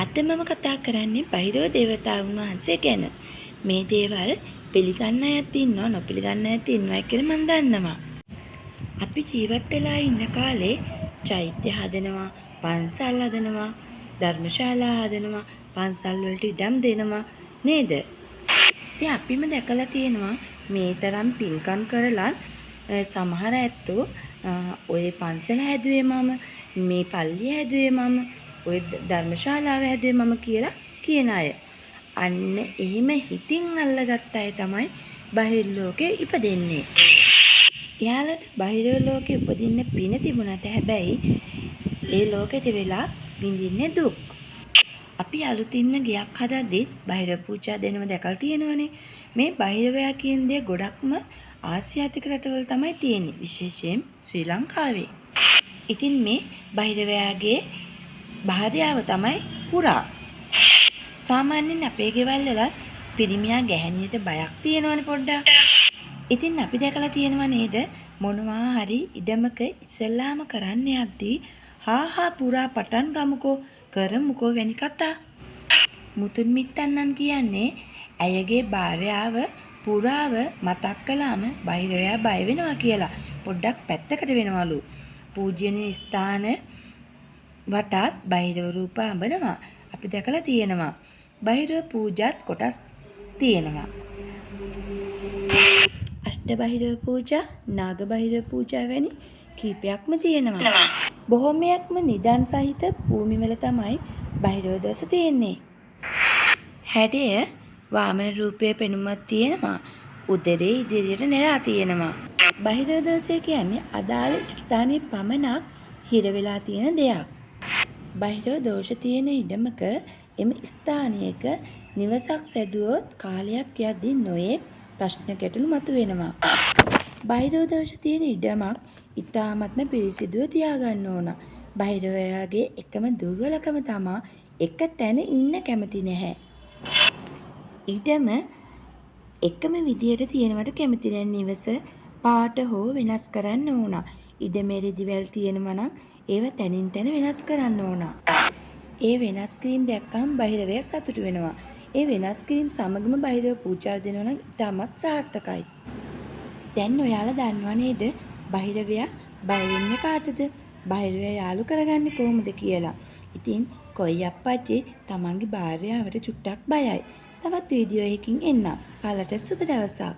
අද මම කතා කරන්නේ බහිරව දේවතාවුන් වහන්සේ ගැන. මේ දේවල් පිළිගන්න අයත් ඉන්නවා නොපිළිගන්න අයත් ඉන්නවා කියලා මම දන්නවා. අපි ජීවත් වෙලා ඉන්න කාලේ චෛත්‍ය හදනවා, පන්සල් හදනවා, ධර්මශාලා හදනවා, පන්සල් වලට ඉඩම් දෙනවා නේද? ඉතින් අපිම දැකලා තියෙනවා මේ තරම් පින්කම් කරලා සමහර ඇත්තෝ ඔය පන්සල හැදුවේ මම, මේ පල්ලිය හැදුවේ මම, ඔය ධර්මශාලාව හැදුවේ මම කියලා කියන අය. අන්න එහෙම හිතින් අල්ලගත්ත අය තමයි බාහිර ලෝකේ ඉපදෙන්නේ. එයාලට බාහිර ලෝකේ උපදින්න පින තිබුණාට හැබැයි ඒ ලෝකෙට වෙලා විඳින්නේ දුක්. අපි අලුතින්ම ගයක් හදද්දී බාහිර පූජා දෙනව දැකලා තියෙනවනේ. මේ බාහිරවයා කියන දේ ගොඩක්ම ආසියාතික රටවල තමයි තියෙන්නේ, විශේෂයෙන් ශ්‍රී ලංකාවේ. ඉතින් මේ බාහිරවයාගේ භාර්යාව තමයි පුරා. සාමාන්‍යයෙන් අපේ ගෙවල් වල පිරිමියා ගැහණියට බයක් තියෙනවනේ පොඩ්ඩක්. ඉතින් අපි දැකලා තියෙනව නේද මොනවා හරි ඉඩමක ඉස්සෙල්ලාම කරන්න යද්දී හා පුරා පටන් ගමුකෝ කරමුකෝ වැනි කතා. මුතුන් මිත්තන්නන් කියන්නේ ඇයගේ භාර්යාව පුරාව මතක් කළාම බාහිරයා බය වෙනවා කියලා පොඩ්ඩක් පැත්තකට වෙනවලු. පූජනීය ස්ථාන වටාත් බාහිර රූප අඹනවා. අපි දැකලා තියෙනවා. බාහිර පූජාත් කොටස් තියෙනවා. අෂ්ට බාහිර පූජා, නාග බාහිර පූජා වැනි කීපයක්ම තියෙනවා. බොහොමයක්ම නිදන් සහිත භූමිවල තමයි බාහිර දෝෂ තියෙන්නේ. හැඩය වාමන රූපයේ පෙනුමක් තියෙනවා. උදරේ ඉදිරියට නෙලා තියෙනවා. බාහිර දෝෂය කියන්නේ අදාළ ස්ථානයේ පමණක් හිර වෙලා තියෙන දෙයක්. බාහිර දෝෂ තියෙන ඉඩමක එම ස්ථානයක නිවසක් සැදුවොත් කාලයක් යද්දී නොයේ ප්‍රශ්න ගැටලු මතුවෙනවා. බාහිර දෝෂ තියෙන ඉඩමක් ඉතාමත්ම පිරිසිදුව තියාගන්න ඕන. බාහිරවයාගේ එකම දුර්වලකම තමයි එක තැන ඉන්න කැමති නැහැ. ඉඩම එකම විදියට තියෙනවට කැමති නැහැ. නිවස පාට හෝ වෙනස් කරන්න ඕන. ඉඩමේ රෙදිවැල් තියෙනවා නම් ඒව තනින් තන වෙනස් කරන්න ඕන. ඒ වෙනස් කිරීම දැක්කම බාහිරවයා සතුටු වෙනවා. ඒ වෙනස් කිරීම සමගම බාහිරව පූජා දෙනවා නම් ඉතාමත් සාර්ථකයි. දැන් ඔයාලා දන්නවා නේද බාහිරවයා බය වෙන්නේ කාටද? බාහිරවයා යාළු කරගන්නේ කොහොමද කියලා. ඉතින් කොයි අප්පච්චි තමන්ගේ භාර්යාවට චුට්ටක් බයයි. තවත් වීඩියෝ එකකින් එන්නම්. ඔයාලට සුබ දවසක්.